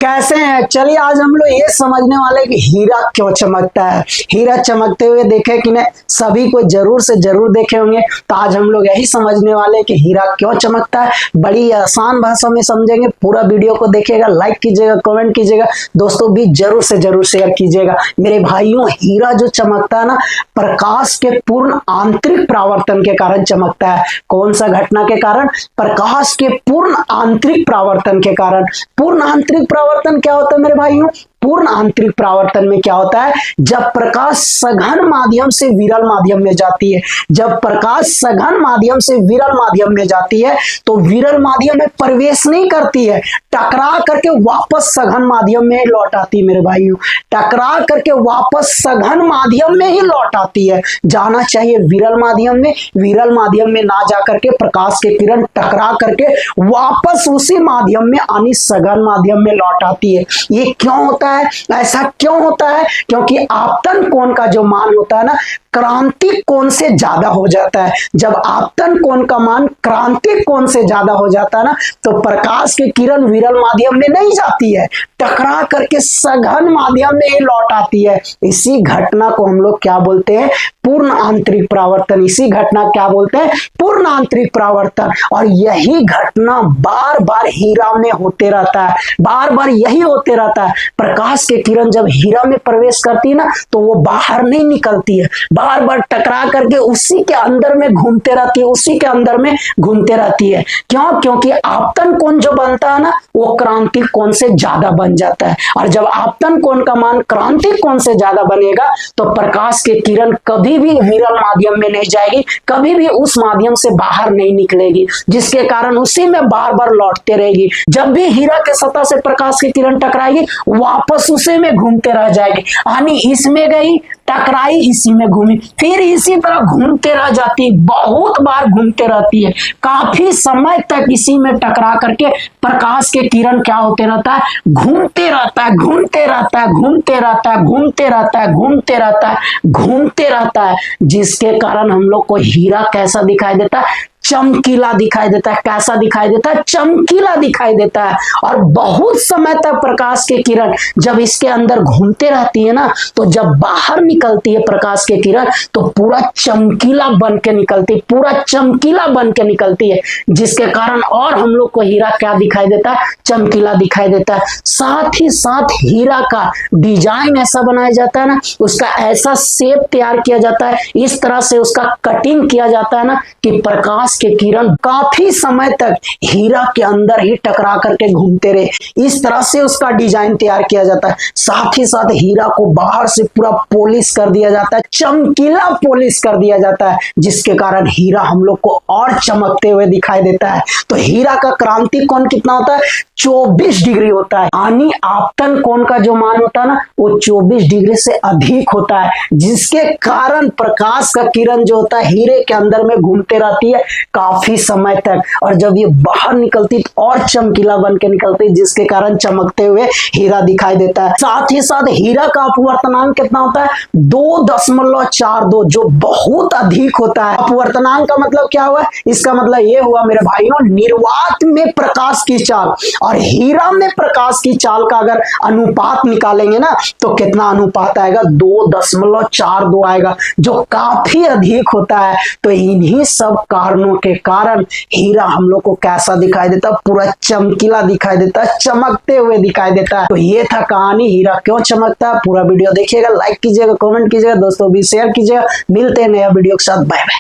कैसे हैं। चलिए आज हम लोग ये समझने वाले कि हीरा क्यों चमकता है। हीरा चमकते हुए देखे कि नहीं, सभी को जरूर से जरूर देखे होंगे। तो आज हम लोग यही समझने वाले कि हीरा क्यों चमकता है। बड़ी आसान भाषा में समझेंगे। पूरा वीडियो को देखिएगा, लाइक कीजिएगा, कमेंट कीजिएगा, दोस्तों भी जरूर से जरूर शेयर कीजिएगा। मेरे भाइयों, हीरा जो चमकता है ना, प्रकाश के पूर्ण आंतरिक परावर्तन के कारण चमकता है। कौन सा घटना के कारण? प्रकाश के पूर्ण आंतरिक परावर्तन के कारण। पूर्ण आंतरिक परावर्तन क्या होता है मेरे भाइयों? पूर्ण आंतरिक परावर्तन में क्या होता है? जब प्रकाश सघन माध्यम से विरल माध्यम में जाती है, जब प्रकाश सघन माध्यम से विरल माध्यम में जाती है तो विरल माध्यम में प्रवेश नहीं करती है, टकरा करके वापस सघन माध्यम में ही लौट आती है। मेरे भाइयों, टकरा करके वापस सघन माध्यम में ही लौट आती है। जाना चाहिए विरल माध्यम में, विरल माध्यम में ना जाकर के प्रकाश के किरण टकरा करके वापस उसी माध्यम में यानी सघन माध्यम में लौट आती है। ये क्यों होता है? ऐसा क्यों होता है? क्योंकि आपतन कोण का जो मान होता है ना, क्रांतिक कोण से ज्यादा हो जाता है। जब आपतन कोण का मान क्रांतिक कोण से ज्यादा हो जाता है ना, तो प्रकाश की किरण विरल माध्यम में नहीं जाती है, टकरा करके सघन माध्यम में ही लौट आती है। इसी घटना को हम लोग क्या बोलते हैं? पूर्ण आंतरिक परावर्तन। इसी घटना क्या बोलते हैं? पूर्ण आंतरिक परावर्तन। और यही घटना बार बार हीरा में होते रहता है, बार बार यही होते रहता है। प्रकाश की किरण जब हीरा में प्रवेश करती है ना, तो वो बाहर नहीं निकलती है, बार बार टकरा करके उसी के अंदर में घूमते रहती है, उसी के अंदर में घूमते रहती है। क्यों? क्योंकि आपतन कोण जो बनता है ना, वो क्रांतिक कोण से ज्यादा बन जाता है। और जब आपतन कोण का मान क्रांतिक कोण से ज्यादा बनेगा तो प्रकाश की किरण कभी भी विरल माध्यम में नहीं जाएगी, कभी भी उस माध्यम से बाहर नहीं निकलेगी, जिसके कारण उसी में बार बार लौटते रहेगी। जब भी हीरा के सतह से प्रकाश की किरण टकराएगी, वापस उसी में घूमते रह जाएगी। यानी इसमें गई, टकराई, इसी में घूमी, फिर इसी तरह घूमते रह जाती है, बहुत बार घूमते रहती है, काफी समय तक इसी में टकरा करके प्रकाश के किरण क्या होते रहता है? घूमते रहता है, घूमते रहता है, घूमते रहता है, घूमते रहता है, घूमते रहता है, घूमते रहता है, जिसके कारण हम लोग को हीरा कैसा दिखाई देता है? चमकीला दिखाई देता है। कैसा दिखाई देता है? चमकीला दिखाई देता है। और बहुत समय तक प्रकाश की किरण जब इसके अंदर घूमते रहती है ना, तो जब बाहर निकलती है प्रकाश की किरण तो पूरा चमकीला बन के निकलती है, पूरा चमकीला बन के निकलती है, जिसके कारण और हम लोग को हीरा क्या दिखाई देता है? चमकीला दिखाई देता है। साथ ही साथ हीरा का डिजाइन ऐसा बनाया जाता है ना, उसका ऐसा शेप तैयार किया जाता है, इस तरह से उसका कटिंग किया जाता है ना, कि प्रकाश के किरण काफी समय तक हीरा के अंदर ही टकरा करके घूमते रहे। इस तरह से उसका डिजाइन तैयार किया जाता है। साथ ही साथ हीरा को बाहर से पूरा पॉलिश कर दिया जाता है, चमकीला पॉलिश कर दिया जाता है, जिसके कारण हीरा हम लोग को और चमकते हुए दिखाई देता है। तो हीरा का क्रांतिक कोण कितना होता है? 24 डिग्री होता है। यानी आपतन कोण का जो मान होता है ना, वो 24 डिग्री से अधिक होता है, जिसके कारण प्रकाश का किरण जो होता है हीरे के अंदर में घूमते रहती है काफी समय तक, और जब ये बाहर निकलती तो और चमकीला बन के निकलती, जिसके कारण चमकते हुए हीरा दिखाई देता है। साथ ही साथ हीरा का अपवर्तनांक कितना होता है? 2.42, जो बहुत अधिक होता है। अपवर्तनांक का मतलब क्या हुआ? इसका मतलब ये हुआ मेरे भाइयों, निर्वात में प्रकाश की चाल और हीरा में प्रकाश की चाल का अगर अनुपात निकालेंगे ना, तो कितना अनुपात आएगा? 2.42 आएगा, जो काफी अधिक होता है। तो इन्हीं सब कारणों के कारण हीरा हम लोग को कैसा दिखाई देता है? पूरा चमकीला दिखाई देता है, चमकते हुए दिखाई देता है। तो ये था कहानी हीरा क्यों चमकता है। पूरा वीडियो देखिएगा, लाइक कीजिएगा, कमेंट कीजिएगा, दोस्तों भी शेयर कीजिएगा। मिलते हैं नया वीडियो के साथ। Bye bye.